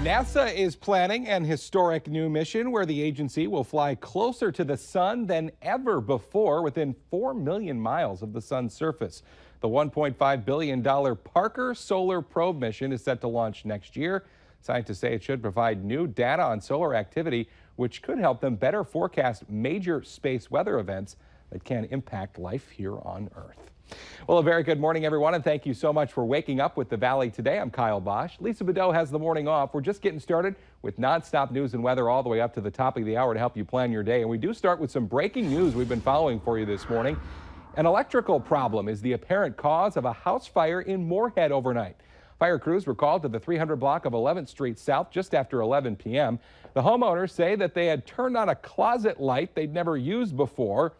NASA is planning an historic new mission where the agency will fly closer to the sun than ever before, within 4 million miles of the sun's surface. The $1.5 billion Parker Solar Probe mission is set to launch next year. Scientists say it should provide new data on solar activity, which could help them better forecast major space weather events that can impact life here on Earth. Well, a very good morning, everyone, and thank you so much for waking up with the Valley today. I'm Kyle Bosch. Lisa Bedeau has the morning off. We're just getting started with nonstop news and weather all the way up to the top of the hour to help you plan your day. And we do start with some breaking news we've been following for you this morning. An electrical problem is the apparent cause of a house fire in Moorhead overnight. Fire crews were called to the 300 block of 11th Street South just after 11 p.m. The homeowners say that they had turned on a closet light they'd never used before,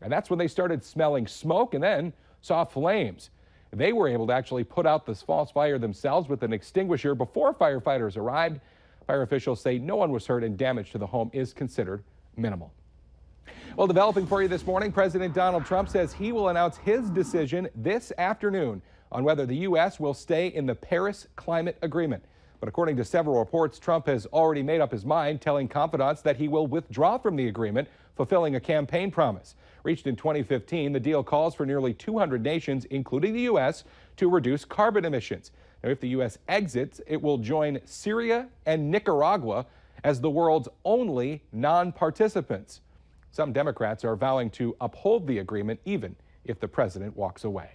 and that's when they started smelling smoke and then saw flames. They were able to actually put out this false fire themselves with an extinguisher before firefighters arrived. Fire officials say no one was hurt and damage to the home is considered minimal. Well, developing for you this morning, President Donald Trump says he will announce his decision this afternoon on whether the U.S. will stay in the Paris Climate Agreement. But according to several reports, Trump has already made up his mind, telling confidants that he will withdraw from the agreement, fulfilling a campaign promise. Reached in 2015, the deal calls for nearly 200 nations, including the U.S., to reduce carbon emissions. Now, if the U.S. exits, it will join Syria and Nicaragua as the world's only non-participants. Some Democrats are vowing to uphold the agreement, even if the president walks away.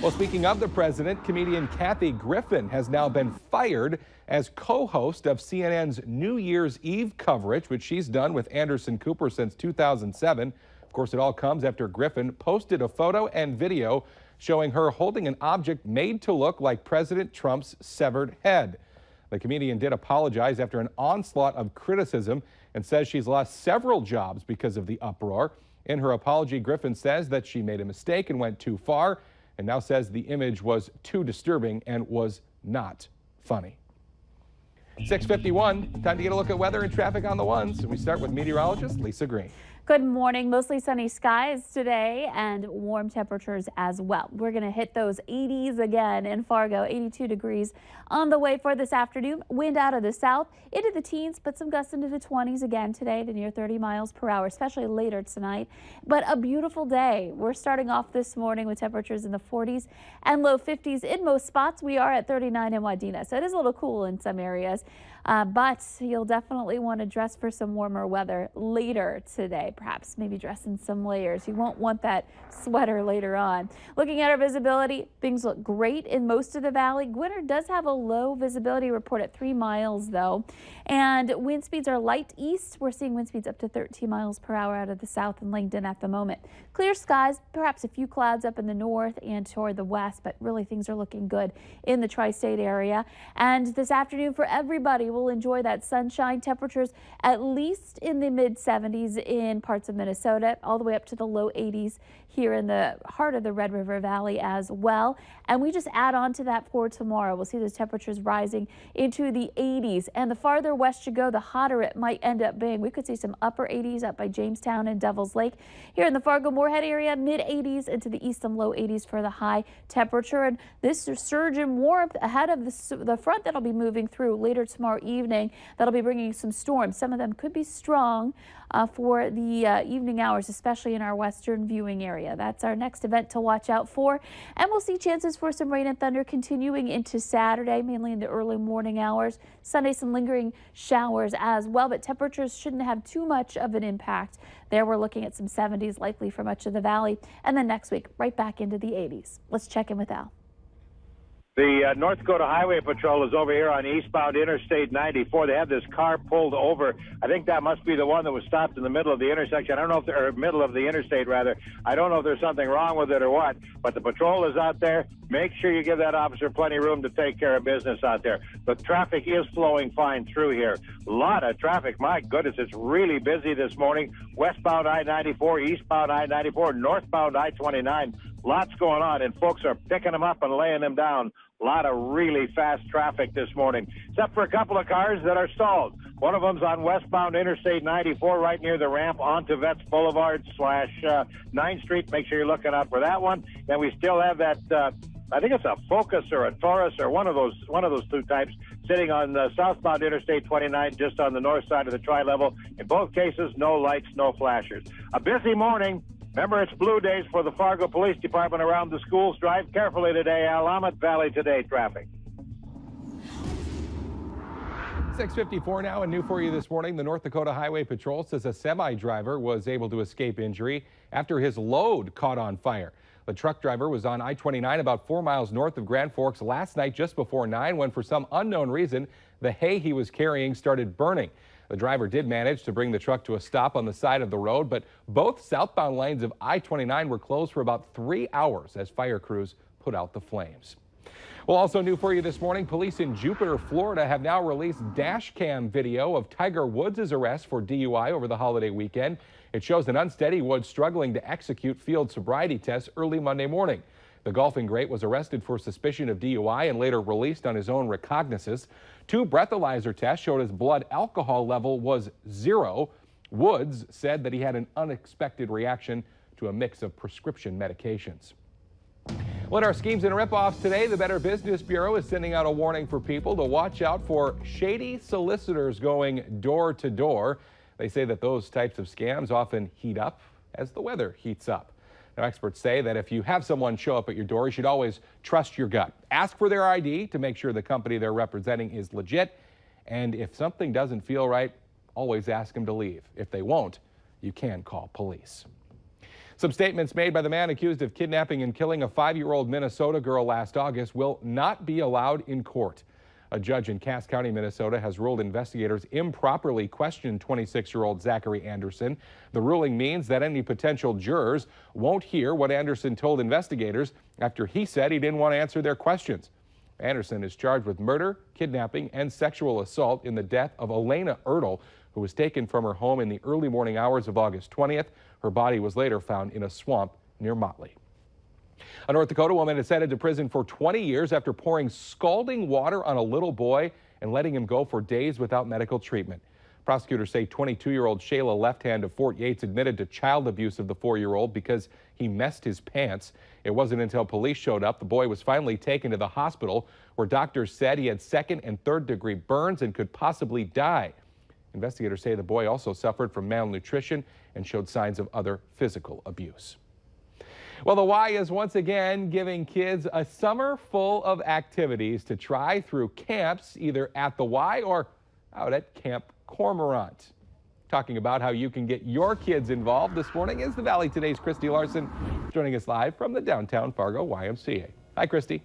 Well, speaking of the president, comedian Kathy Griffin has now been fired as co-host of CNN's New Year's Eve coverage, which she's done with Anderson Cooper since 2007. Of course, it all comes after Griffin posted a photo and video showing her holding an object made to look like President Trump's severed head. The comedian did apologize after an onslaught of criticism and says she's lost several jobs because of the uproar. In her apology, Griffin says that she made a mistake and went too far, and now says the image was too disturbing and was not funny. 6:51, time to get a look at weather and traffic on the ones. We start with meteorologist Lisa Green. Good morning. Mostly sunny skies today and warm temperatures as well. We're going to hit those 80s again in Fargo, 82 degrees on the way for this afternoon. Wind out of the south into the teens, but some gusts into the 20s again today to near 30 miles per hour, especially later tonight. But a beautiful day. We're starting off this morning with temperatures in the 40s and low 50s in most spots. We are at 39 in Wadena, so it is a little cool in some areas. But you'll definitely want to dress for some warmer weather later today. Perhaps maybe dress in some layers. You won't want that sweater later on. Looking at our visibility, things look great in most of the valley. Gwinner does have a low visibility report at 3 miles though. And wind speeds are light east. We're seeing wind speeds up to 13 miles per hour out of the south and Langdon at the moment. Clear skies, perhaps a few clouds up in the north and toward the west, but really things are looking good in the tri-state area. And this afternoon for everybody, we'll enjoy that sunshine. Temperatures at least in the mid 70s in parts of Minnesota, all the way up to the low 80s here in the heart of the Red River Valley as well. And we just add on to that for tomorrow. We'll see those temperatures rising into the 80s. And the farther west you go, the hotter it might end up being. We could see some upper 80s up by Jamestown and Devil's Lake. Here in the Fargo-Moorhead area, mid 80s into the east, some low 80s for the high temperature. And this surge in warmth ahead of the front that'll be moving through later tomorrow evening. That'll be bringing some storms. Some of them could be strong for the evening hours, especially in our western viewing area. That's our next event to watch out for. And we'll see chances for some rain and thunder continuing into Saturday, mainly in the early morning hours. Sunday, some lingering showers as well, but temperatures shouldn't have too much of an impact. There we're looking at some 70s likely for much of the valley. And then next week, right back into the 80s. Let's check in with Al. The North Dakota Highway Patrol is over here on eastbound Interstate 94. They have this car pulled over. I think that must be the one that was stopped in the middle of the intersection. I don't know if they're middle of the interstate, rather. I don't know if there's something wrong with it or what, but the patrol is out there. Make sure you give that officer plenty of room to take care of business out there. The traffic is flowing fine through here. A lot of traffic. My goodness, it's really busy this morning. Westbound I-94, eastbound I-94, northbound I-29. Lots going on, and folks are picking them up and laying them down. A lot of really fast traffic this morning, except for a couple of cars that are stalled. One of them's on westbound Interstate 94 right near the ramp onto Vets Boulevard / 9th Street. Make sure you're looking out for that one. Then we still have that I think it's a Focus or a Taurus or one of those two types, sitting on southbound Interstate 29, just on the north side of the tri-level. In both cases, no lights, no flashers. A busy morning. Remember, it's blue days for the Fargo Police Department around the schools. Drive carefully today. Willamette Valley today traffic. 6:54 now, and new for you this morning. The North Dakota Highway Patrol says a semi-driver was able to escape injury after his load caught on fire. The truck driver was on I-29 about 4 miles north of Grand Forks last night just before 9 when, for some unknown reason, the hay he was carrying started burning. The driver did manage to bring the truck to a stop on the side of the road, but both southbound lanes of I-29 were closed for about 3 hours as fire crews put out the flames. Well, also new for you this morning, police in Jupiter, Florida have now released dash cam video of Tiger Woods' arrest for DUI over the holiday weekend. It shows an unsteady Woods struggling to execute field sobriety tests early Monday morning. The golfing great was arrested for suspicion of DUI and later released on his own recognizance. 2 breathalyzer tests showed his blood alcohol level was 0. Woods said that he had an unexpected reaction to a mix of prescription medications. Well, in our schemes and ripoffs today, the Better Business Bureau is sending out a warning for people to watch out for shady solicitors going door to door. They say that those types of scams often heat up as the weather heats up. Now, experts say that if you have someone show up at your door, you should always trust your gut. Ask for their ID to make sure the company they're representing is legit. And if something doesn't feel right, always ask them to leave. If they won't, you can call police. Some statements made by the man accused of kidnapping and killing a 5-year-old Minnesota girl last August will not be allowed in court. A judge in Cass County, Minnesota, has ruled investigators improperly questioned 26-year-old Zachary Anderson. The ruling means that any potential jurors won't hear what Anderson told investigators after he said he didn't want to answer their questions. Anderson is charged with murder, kidnapping, and sexual assault in the death of Elena Ertl, who was taken from her home in the early morning hours of August 20th. Her body was later found in a swamp near Motley. A North Dakota woman is headed to prison for 20 years after pouring scalding water on a little boy and letting him go for days without medical treatment. Prosecutors say 22-year-old Shayla Left Hand of Fort Yates admitted to child abuse of the 4-year-old because he messed his pants. It wasn't until police showed up the boy was finally taken to the hospital, where doctors said he had 2nd and 3rd degree burns and could possibly die. Investigators say the boy also suffered from malnutrition and showed signs of other physical abuse. Well, the Y is once again giving kids a summer full of activities to try through camps, either at the Y or out at Camp Cormorant. Talking about how you can get your kids involved this morning is the Valley Today's Christy Larson, joining us live from the downtown Fargo YMCA. Hi, Christy.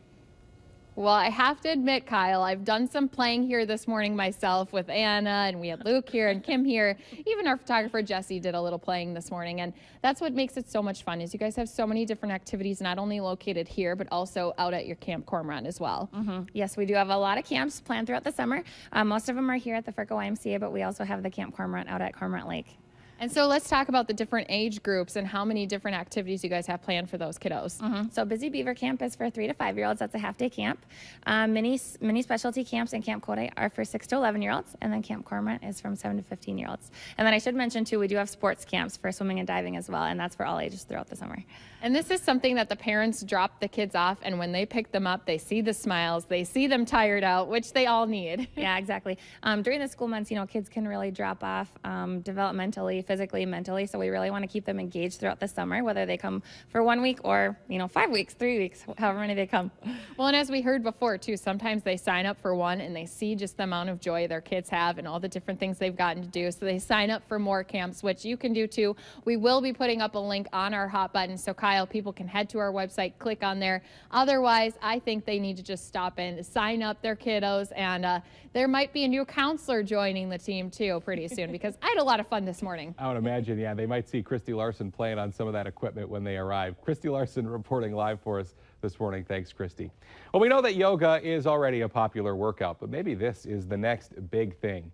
Well, I have to admit, Kyle, I've done some playing here this morning myself with Anna, and we had Luke here and Kim here. Even our photographer, Jesse, did a little playing this morning, and that's what makes it so much fun, is you guys have so many different activities, not only located here, but also out at your Camp Cormorant as well. Yes, we do have a lot of camps planned throughout the summer. Most of them are here at the Fargo YMCA, but we also have the Camp Cormorant out at Cormorant Lake. And so let's talk about the different age groups and how many different activities you guys have planned for those kiddos. So Busy Beaver Camp is for 3 to 5-year-olds. That's a half-day camp. Mini specialty camps and Camp Kodak are for 6 to 11-year-olds, and then Camp Cormorant is from 7 to 15-year-olds. And then I should mention, too, we do have sports camps for swimming and diving as well, and that's for all ages throughout the summer. And this is something that the parents drop the kids off, and when they pick them up, they see the smiles, they see them tired out, which they all need. Yeah, exactly. During the school months, kids can really drop off developmentally, physically, mentally, so we really want to keep them engaged throughout the summer, whether they come for 1 week or 5 weeks, 3 weeks, however many they come. Well, and as we heard before too, sometimes they sign up for one and they see just the amount of joy their kids have and all the different things they've gotten to do, so they sign up for more camps, which you can do too. We will be putting up a link on our hot button, so Kyle, people can head to our website, click on there. Otherwise, I think they need to just stop in, sign up their kiddos, and there might be a new counselor joining the team too pretty soon, because I had a lot of fun this morning. I would imagine, yeah, they might see Christy Larson playing on some of that equipment when they arrive. Christy Larson reporting live for us this morning. Thanks, Christy. Well, we know that yoga is already a popular workout, but maybe this is the next big thing.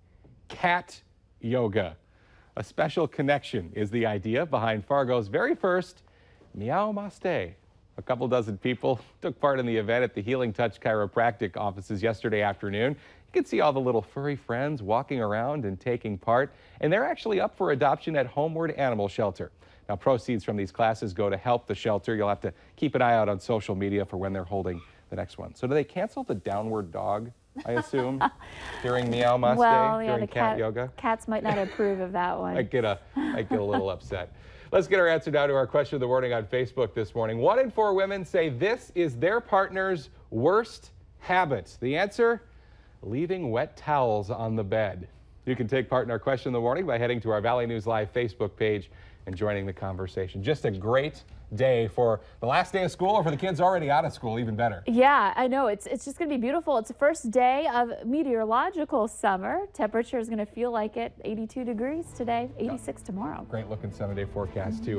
Cat yoga. A special connection is the idea behind Fargo's very first Meow Maste. A couple dozen people took part in the event at the Healing Touch Chiropractic offices yesterday afternoon. You can see all the little furry friends walking around and taking part, and they're actually up for adoption at Homeward Animal Shelter. Now, Now, proceeds from these classes go to help the shelter. You'll have to keep an eye out on social media for when they're holding the next one. So do they cancel the downward dog, I assume, during Meow Mas Day, during cat yoga? Cats might not approve of that one. I get a little upset. Let's get our answer now to our question of the morning on Facebook this morning. 1 in 4 women say this is their partner's worst habit. The answer, leaving wet towels on the bed. You can take part in our question of the morning by heading to our Valley News Live Facebook page and joining the conversation. Just a great day for the last day of school, or for the kids already out of school, even better. Yeah, I know. It's just going to be beautiful. It's the first day of meteorological summer. Temperature is going to feel like it. 82 degrees today, 86 tomorrow. Great looking 7-day forecast, too.